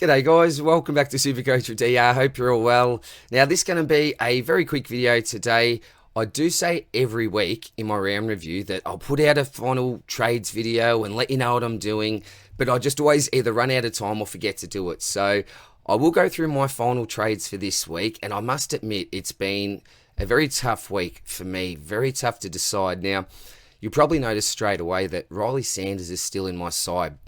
G'day guys, welcome back to Supercoach with DR. Hope you're all well. Now this is going to be a very quick video today. I do say every week in my round review that I'll put out a final trades video and let you know what I'm doing, but I just always either run out of time or forget to do it. So I will go through my final trades for this week, and I must admit it's been a very tough week for me, very tough to decide. Now, you'll probably notice straight away that Riley Sanders is still in my side.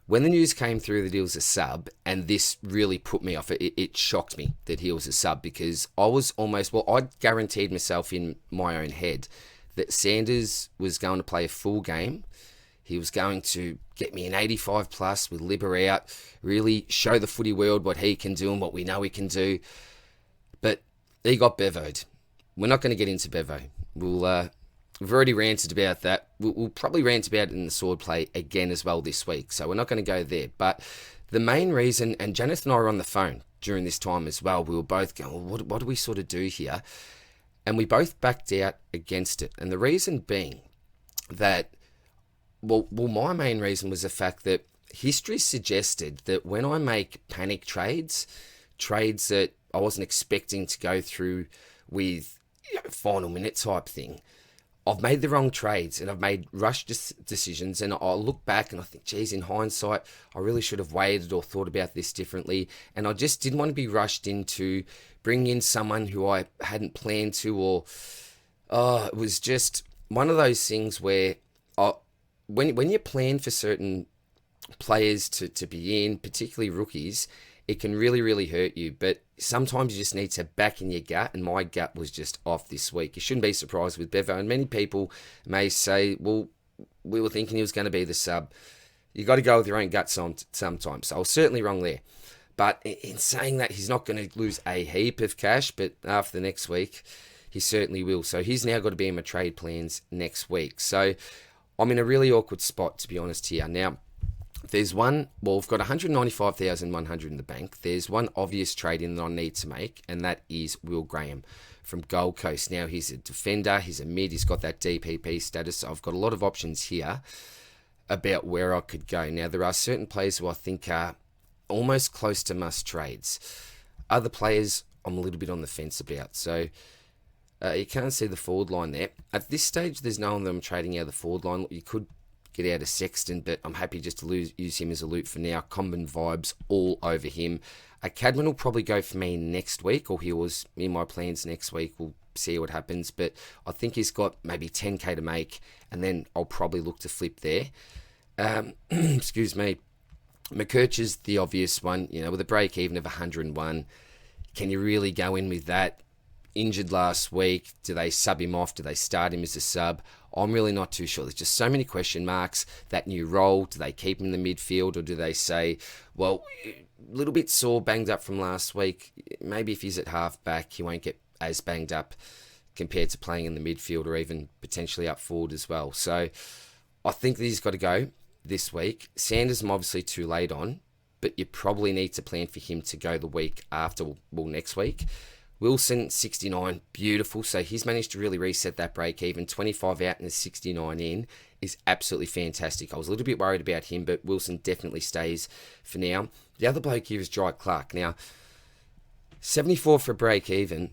When the news came through that he was a sub, and this really put me off, it shocked me that he was a sub, because I was almost, well, I guaranteed myself in my own head that Sanders was going to play a full game. He was going to get me an 85 plus with Libber out, really show the footy world what he can do and what we know he can do. But he got bevoed. We're not going to get into bevo. We've already ranted about that. We'll probably rant about it in the Swordplay again as well this week, so we're not going to go there. But the main reason, and Janeth and I were on the phone during this time as well, we were both going, well, what do we sort of do here? And we both backed out against it. And the reason being that, well, my main reason was the fact that history suggested that when I make panic trades that I wasn't expecting to go through with final minute type thing, I've made the wrong trades and I've made rush decisions, and I look back and I think, geez, in hindsight, I really should have waited or thought about this differently. And I just didn't want to be rushed into bringing in someone who I hadn't planned to, or it was just one of those things where when you plan for certain players to be in, particularly rookies, it can really, really hurt you. But sometimes you just need to back in your gut, and my gut was just off this week. You shouldn't be surprised with Bevo, and many people may say, well, we were thinking he was going to be the sub. You got to go with your own gut sometimes. So I was certainly wrong there. But in saying that, he's not going to lose a heap of cash, but after the next week, he certainly will. So he's now got to be in my trade plans next week. So I'm in a really awkward spot, to be honest here. Now, there's one, well, we've got 195,100 in the bank. There's one obvious trade in that I need to make, and that is Will Graham from Gold Coast. Now, he's a defender, he's a mid, he's got that DPP status. So I've got a lot of options here about where I could go. Now, there are certain players who I think are almost close to must trades. Other players I'm a little bit on the fence about. So you can't see the forward line there. At this stage, there's no one that I'm trading out of the forward line. You could get out of Sexton, but I'm happy just to use him as a loot for now. Combin vibes all over him. Cadman will probably go for me next week, or he was in my plans next week. We'll see what happens, but I think he's got maybe 10k to make, and then I'll probably look to flip there. Excuse me. McKirch is the obvious one, with a break even of 101. Can you really go in with that? Injured last week. Do they sub him off? Do they start him as a sub? I'm really not too sure. There's just so many question marks. That new role, do they keep him in the midfield, or do they say, well, a little bit sore, banged up from last week. Maybe if he's at half back, he won't get as banged up compared to playing in the midfield, or even potentially up forward as well. So I think that he's got to go this week. Sanders, I'm obviously too late on, but you probably need to plan for him to go the week after, well, next week. Wilson, 69, beautiful. So he's managed to really reset that break even. 25 out and a 69 in is absolutely fantastic. I was a little bit worried about him, but Wilson definitely stays for now. The other bloke here is Jai Clark. Now, 74 for a break even,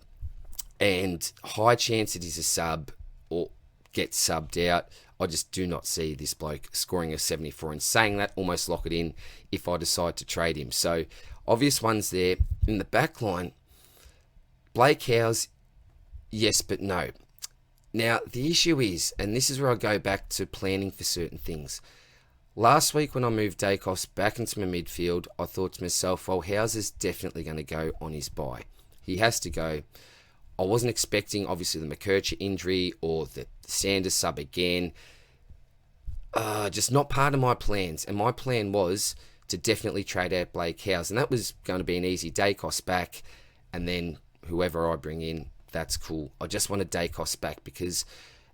and high chance that he's a sub or gets subbed out. I just do not see this bloke scoring a 74, and saying that, almost lock it in if I decide to trade him. So obvious ones there. In the back line, Blake Hawes, yes, but no. Now, the issue is, and this is where I go back to planning for certain things. Last week when I moved Dacos back into my midfield, I thought to myself, well, Hawes is definitely going to go on his bye. He has to go. I wasn't expecting, obviously, the McKircher injury or the Sanders sub again. Just not part of my plans. And my plan was to definitely trade out Blake Hawes. And that was going to be an easy Dacos back, and then whoever I bring in, that's cool. I just want a Dacos back because,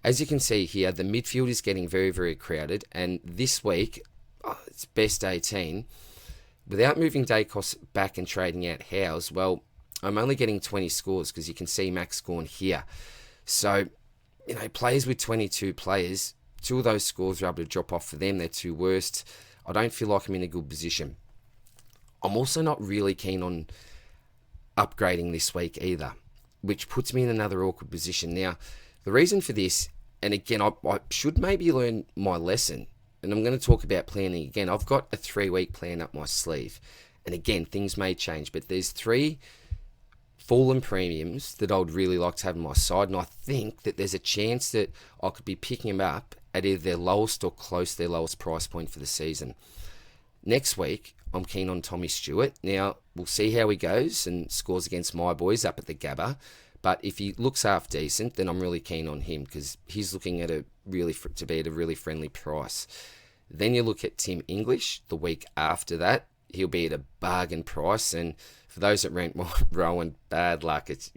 as you can see here, the midfield is getting very, very crowded. And this week, it's best 18. Without moving Dacos back and trading out Hawes, well, I'm only getting 20 scores because you can see max scoring here. So, players with 22 players, 2 of those scores are able to drop off for them. They're 2 worst. I don't feel like I'm in a good position. I'm also not really keen on upgrading this week either, which puts me in another awkward position. Now, the reason for this, and again, I should maybe learn my lesson, and I'm going to talk about planning again. I've got a 3-week plan up my sleeve, and again, things may change, but there's 3 fallen premiums that I would really like to have on my side, and I think that there's a chance that I could be picking them up at either their lowest or close to their lowest price point for the season. Next week, I'm keen on Tommy Stewart. Now, we'll see how he goes and scores against my boys up at the Gabba. But if he looks half decent, then I'm really keen on him because he's looking at to be at a really friendly price. Then you look at Tim English the week after that. He'll be at a bargain price. And for those that rent Rowan, bad luck. It's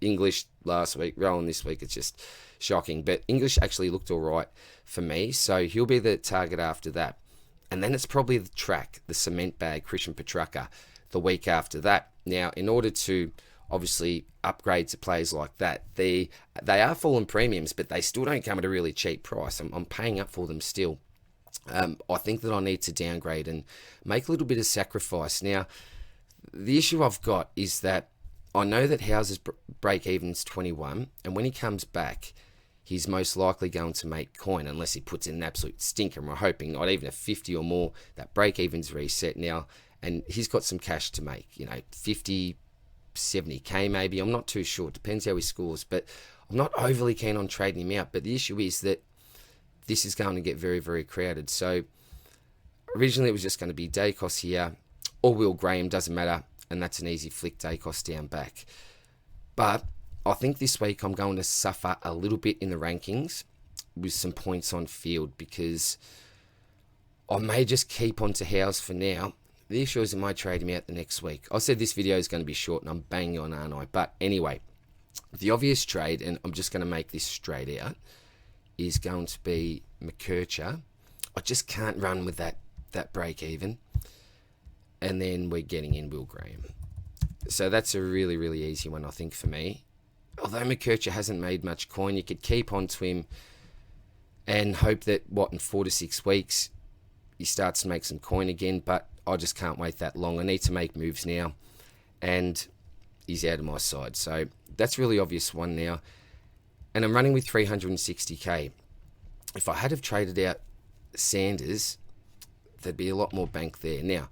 English last week, Rowan this week. It's just shocking. But English actually looked all right for me. So he'll be the target after that. And then it's probably the track, the cement bag, Christian Petracca, the week after that. Now, in order to obviously upgrade to players like that, they are fallen premiums, but they still don't come at a really cheap price. I'm paying up for them still. I think that I need to downgrade and make a little bit of sacrifice. Now, the issue I've got is that I know that Hawes' break-even's 21, and when he comes back, he's most likely going to make coin unless he puts in an absolute stinker. And we're hoping not even a 50 or more, that break-even's reset now. And he's got some cash to make, 50, 70k maybe. I'm not too sure. It depends how he scores. But I'm not overly keen on trading him out. But the issue is that this is going to get very, very crowded. So originally it was just going to be Dacos here or Will Graham, doesn't matter. And that's an easy flick, Dacos down back. But I think this week I'm going to suffer a little bit in the rankings with some points on field because I may just keep on to Hawes for now. The issue is I might trade him out the next week. I said this video is going to be short and I'm banging on, aren't I? But anyway, the obvious trade, and I'm just going to make this straight out, is going to be McKercher. I just can't run with that break even. And then we're getting in Will Graham. So that's a really, really easy one, I think, for me. Although McKercher hasn't made much coin, you could keep on to him and hope that, in 4 to 6 weeks, he starts to make some coin again. But I just can't wait that long. I need to make moves now. And he's out of my side. So that's a really obvious one now. And I'm running with 360k. If I had have traded out Sanders, there'd be a lot more bank there. Now,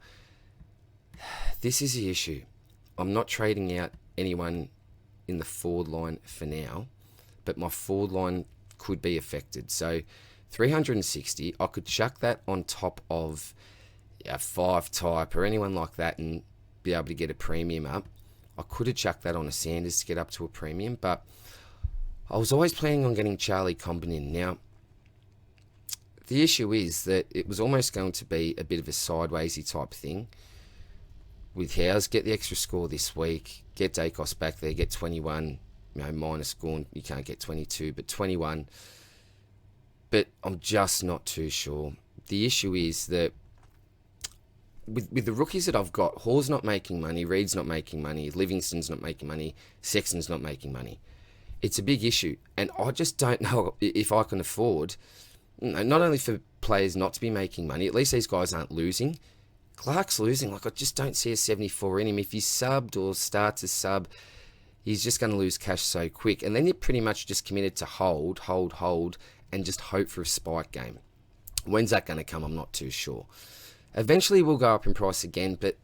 this is the issue. I'm not trading out anyone in the forward line for now, but my forward line could be affected. So 360, I could chuck that on top of a 5 type or anyone like that and be able to get a premium up. I could have chucked that on a Sanders to get up to a premium, but I was always planning on getting Charlie Comben in. Now, the issue is that it was almost going to be a bit of a sidewaysy type thing with Hawes. Get the extra score this week, get Dacos back there, get 21, minus score, you can't get 22, but 21. But I'm just not too sure. The issue is that with the rookies that I've got, Hawes not making money, Reed's not making money, Livingston's not making money, Sexton's not making money. It's a big issue, and I just don't know if I can afford, not only for players not to be making money, at least these guys aren't losing. Clark's losing. I just don't see a 74 in him. If he's subbed or starts a sub, he's just going to lose cash so quick. And then you're pretty much just committed to hold, and just hope for a spike game. When's that going to come? I'm not too sure. Eventually we'll go up in price again, but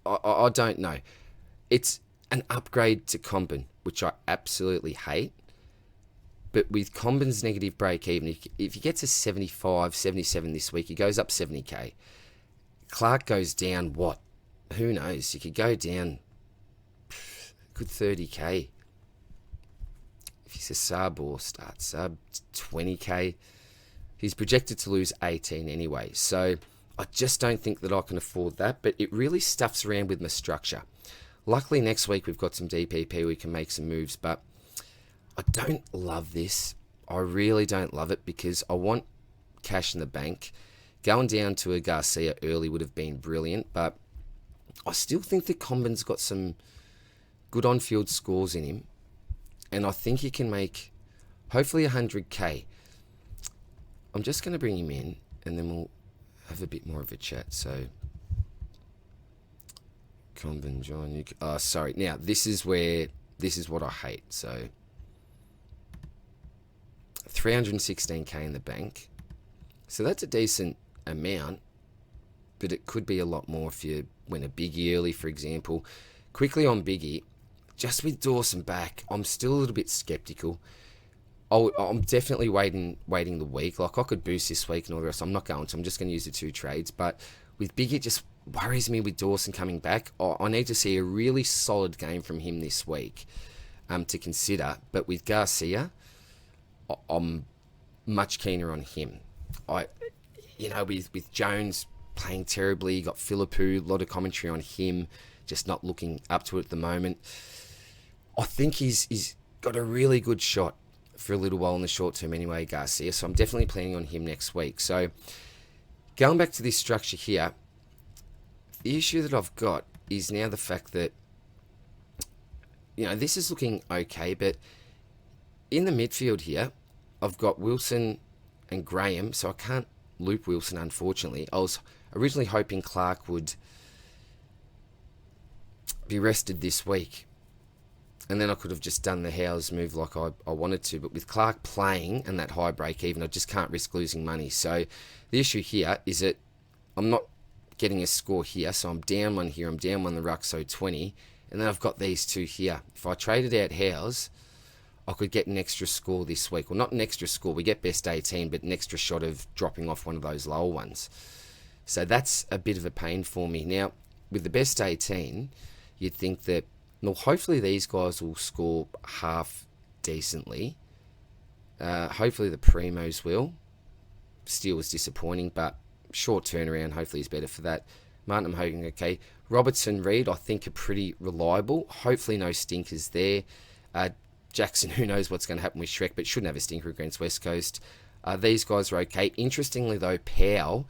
I don't know. It's an upgrade to Comben, which I absolutely hate. But with Comben's negative break even, if he gets a 75, 77 this week, he goes up 70k. Clark goes down, what? Who knows? He could go down good 30k. If he's a sub or start sub, 20k. He's projected to lose 18 anyway. So I just don't think that I can afford that. But it really stuffs around with my structure. Luckily, next week we've got some DPP. We can make some moves. But I don't love this. I really don't love it because I want cash in the bank. Going down to a Garcia early would have been brilliant, but I still think that Comben's got some good on-field scores in him, and I think he can make hopefully 100k. I'm just going to bring him in, and then we'll have a bit more of a chat. So Combin, John, sorry. Now, this is what I hate. So, 316k in the bank. So that's a decent amount, but it could be a lot more if you win a biggie early, for example. Quickly on biggie, just with Dawson back, I'm still a little bit skeptical. I'm definitely waiting the week. Like, I could boost this week and all the rest. I'm not going to. I'm just going to use the 2 trades. But with biggie, it just worries me with Dawson coming back. I need to see a really solid game from him this week to consider. But with Garcia, I'm much keener on him. With Jones playing terribly, you got Philippou, a lot of commentary on him, just not looking up to it at the moment. I think he's got a really good shot for a little while in the short term anyway, Garcia, so I'm definitely planning on him next week. So going back to this structure here, the issue that I've got is now the fact that, this is looking okay, but in the midfield here, I've got Wilson and Graham, so I can't loop Wilson, unfortunately. I was originally hoping Clark would be rested this week, and then I could have just done the Hawes move like I wanted to. But with Clark playing and that high break even, I just can't risk losing money. So the issue here is that I'm not getting a score here, so I'm down 1 here, I'm down 1 the ruck, so 20. And then I've got these 2 here. If I traded out Hawes, I could get an extra score this week. Well, not an extra score, we get best 18, but an extra shot of dropping off one of those lower ones. So that's a bit of a pain for me. Now, with the best 18, you'd think that, well, hopefully these guys will score half decently. Hopefully the Primos will. Steele was disappointing, but short turnaround, hopefully he's better for that. Martin, I'm hoping okay. Robertson, Reed, I think are pretty reliable. Hopefully no stinkers there. Jackson, who knows what's going to happen with Shrek, but shouldn't have a stinker against West Coast. These guys are okay. Interestingly, though, Powell,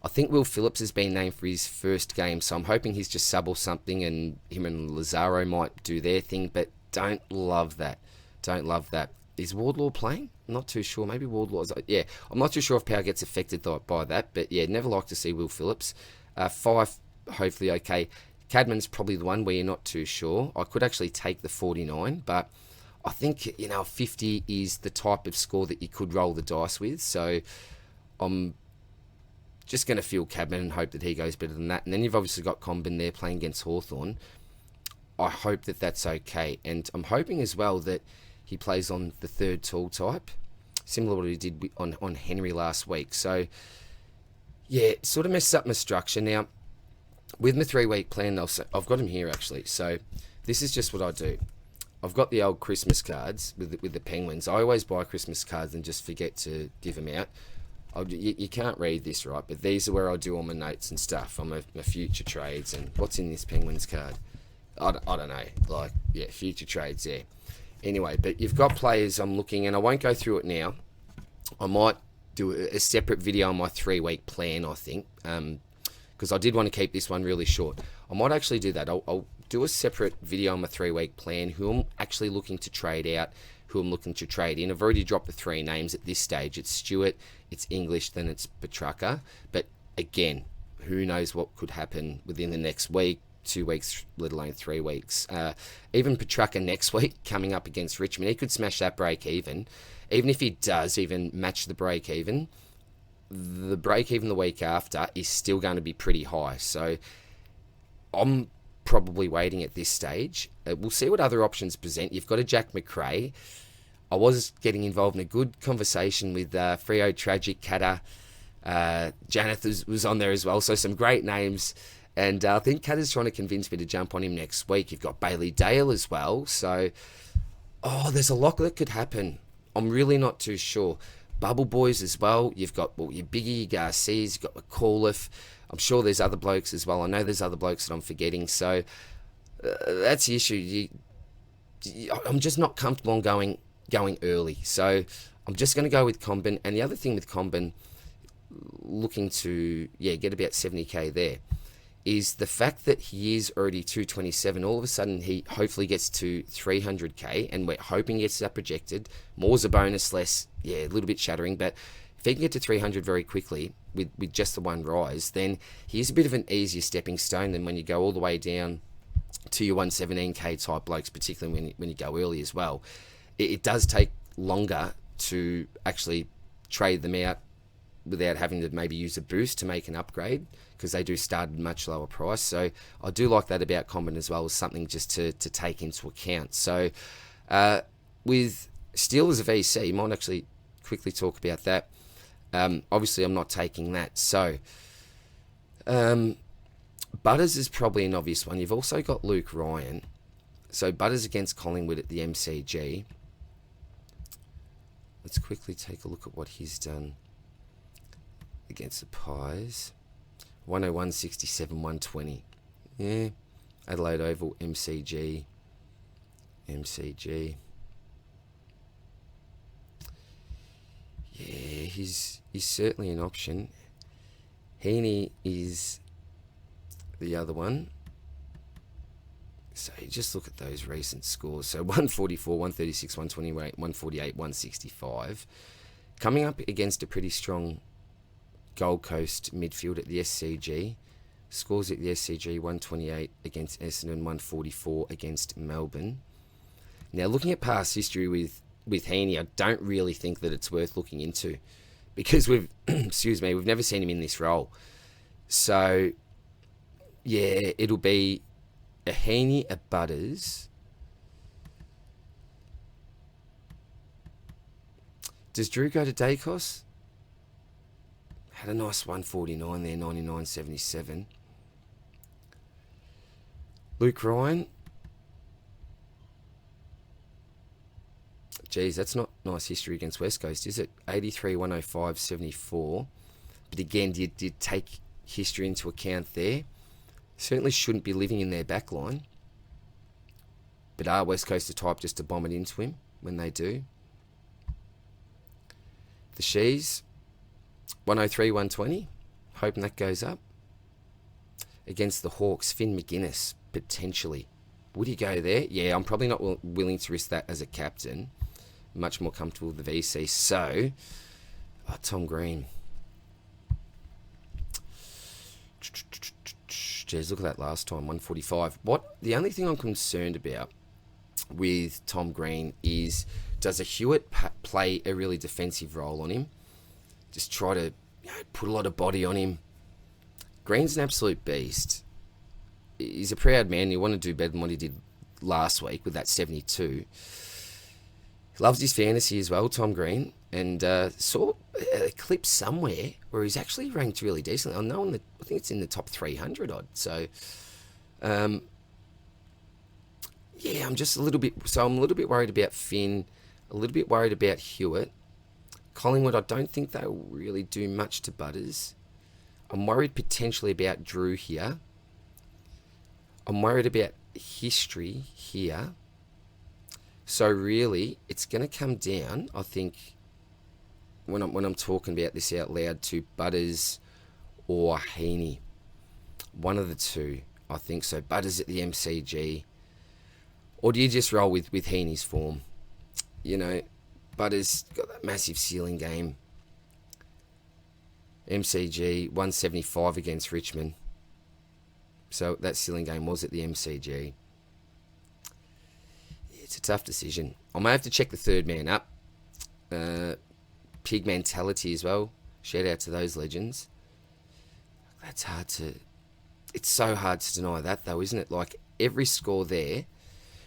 I think Will Phillips has been named for his first game, so I'm hoping he's just sub or something, and him and Lazaro might do their thing, but don't love that. Don't love that. Is Wardlaw playing? I'm not too sure. Maybe Wardlaw's... Yeah, I'm not too sure if Powell gets affected by that, but yeah, never like to see Will Phillips. 5, hopefully okay. Cadman's probably the one where you're not too sure. I could actually take the 49, but I think, 50 is the type of score that you could roll the dice with. So I'm just going to feel Cadman and hope that he goes better than that. And then you've obviously got Combin there playing against Hawthorn. I hope that that's okay. And I'm hoping as well that he plays on the 3rd tall type, similar to what he did on Henry last week. So, yeah, it sort of messes up my structure. Now, with my 3-week plan, I've got him here actually. So this is just what I do. I've got the old Christmas cards with the Penguins. I always buy Christmas cards and just forget to give them out. You can't read this, right? But these are where I do all my notes and stuff on my future trades. And what's in this Penguins card? I don't know. Future trades there. Anyway, but you've got players I'm looking, and I won't go through it now. I might do a separate video on my 3-week plan, I think, because I did want to keep this one really short. I might actually do that. I'll do a separate video on my 3-week plan, who I'm actually looking to trade out, who I'm looking to trade in. I've already dropped the 3 names at this stage. It's Stewart, it's English, then it's Petrarca. But again, who knows what could happen within the next week, 2 weeks, let alone 3 weeks. Even Petrarca next week, coming up against Richmond, he could smash that break even. Even if he does even match the break even, the break even the week after is still going to be pretty high. So I'm probably waiting at this stage. We'll see what other options present. You've got a Jack McRae. I was getting involved in a good conversation with Freo Tragic, Kata. Janeth was on there as well. So some great names. And I think Kata's trying to convince me to jump on him next week. You've got Bailey Dale as well. So, there's a lot that could happen. I'm really not too sure. Bubble Boys as well. You've got your Biggie, Garcias, you've got McAuliffe. I'm sure there's other blokes as well. I know there's other blokes that I'm forgetting. So that's the issue. I'm just not comfortable on going early. So I'm just going to go with Combin. And the other thing with Combin, looking to get about 70k there, is the fact that he is already 227. All of a sudden, he hopefully gets to 300k, and we're hoping he gets that projected. More's a bonus, less, a little bit shattering. But if he can get to 300 very quickly with just the one rise, then he's a bit of an easier stepping stone than when you go all the way down to your 117k type blokes, particularly when you go early as well. It does take longer to actually trade them out without having to maybe use a boost to make an upgrade, because they do start at a much lower price. So I do like that about Common as well, as something just to take into account. So with Steel as a VC, might actually quickly talk about that. Obviously, I'm not taking that. So Butters is probably an obvious one. You've also got Luke Ryan. So Butters against Collingwood at the MCG. Let's quickly take a look at what he's done against the Pies. 101, 67, 120. Yeah. Adelaide Oval, MCG. Yeah, he's certainly an option. Heaney is the other one. So you just look at those recent scores. So 144, 136, 128, 148, 165. Coming up against a pretty strong Gold Coast midfield at the SCG. Scores at the SCG, 128 against Essendon, 144 against Melbourne. Now, looking at past history with Heaney, I don't really think that it's worth looking into, because we've never seen him in this role. So yeah, it'll be a Heaney, a Butters. Does Drew go to Dacos? Had a nice 149 there, 99.77. Luke Ryan. Geez, that's not nice history against West Coast, is it? 83, 105, 74. But again, did take history into account there. Certainly shouldn't be living in their back line. But are West Coast the type just to bomb it into him when they do? The Shees, 103, 120. Hoping that goes up. Against the Hawks, Finn McGuinness, potentially. Would he go there? Yeah, I'm probably not willing to risk that as a captain. Much more comfortable with the VC. So, Tom Green. Jeez, look at that last time, 145. The only thing I'm concerned about with Tom Green is, does a Hewitt play a really defensive role on him? Just try to put a lot of body on him. Green's an absolute beast. He's a proud man. You want to do better than what he did last week with that 72. Loves his fantasy as well, Tom Green. And saw a clip somewhere where he's actually ranked really decently. I know I think it's in the top 300 odd. So, yeah, I'm just a little bit. So I'm a little bit worried about Finn. A little bit worried about Hewitt. Collingwood, I don't think they'll really do much to Butters. I'm worried potentially about Drew here. I'm worried about history here. So really, it's going to come down, I think, when I'm talking about this out loud, to Butters or Heaney. One of the two, I think. So Butters at the MCG. Or do you just roll with Heaney's form? You know, Butters got that massive ceiling game. MCG, 175 against Richmond. So that ceiling game was at the MCG. It's a tough decision. I may have to check the third man up. Pig mentality as well. Shout out to those legends. That's hard to... It's so hard to deny that though, isn't it? Like every score there.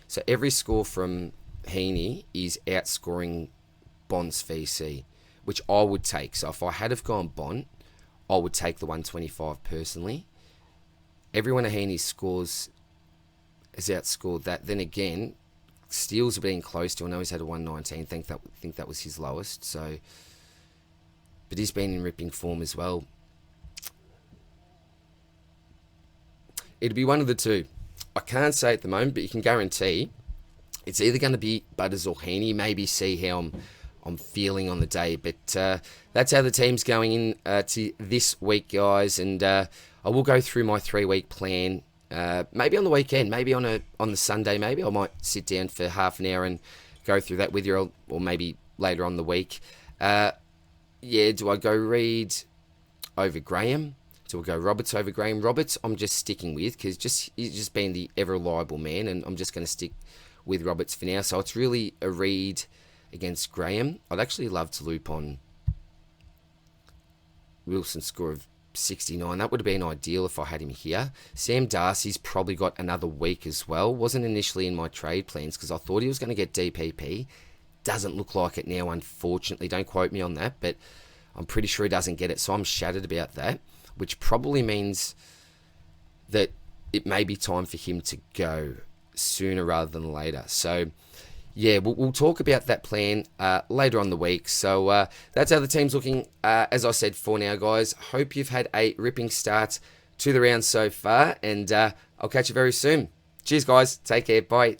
So every score from Heaney is outscoring Bond's VC, which I would take. So if I had have gone Bond, I would take the 125 personally. Every one of Heaney's scores has outscored that. Then again, Steele's been close to. I know he's had a 119. Think that was his lowest. So, but he's been in ripping form as well. It'll be one of the two. I can't say at the moment, but you can guarantee it's either going to be Butters or Heaney. Maybe see how I'm feeling on the day. But that's how the team's going in to this week, guys. And I will go through my 3-week plan. Maybe on the weekend, maybe on the Sunday, maybe I might sit down for half an hour and go through that with you, or maybe later on the week. yeah, do I go Reed over Graham? Do I go Roberts over Graham? Roberts, I'm just sticking with because he's just been the ever reliable man, and I'm just going to stick with Roberts for now. So it's really a Reed against Graham. I'd actually love to loop on Wilson's score of 69. That would have been ideal if I had him here. Sam Darcy's probably got another week as well. Wasn't initially in my trade plans because I thought he was going to get DPP. Doesn't look like it now, unfortunately. Don't quote me on that, but I'm pretty sure he doesn't get it. So I'm shattered about that, which probably means that it may be time for him to go sooner rather than later. So yeah, we'll talk about that plan later on the week. So that's how the team's looking, as I said, for now, guys. Hope you've had a ripping start to the round so far, and I'll catch you very soon. Cheers, guys. Take care. Bye.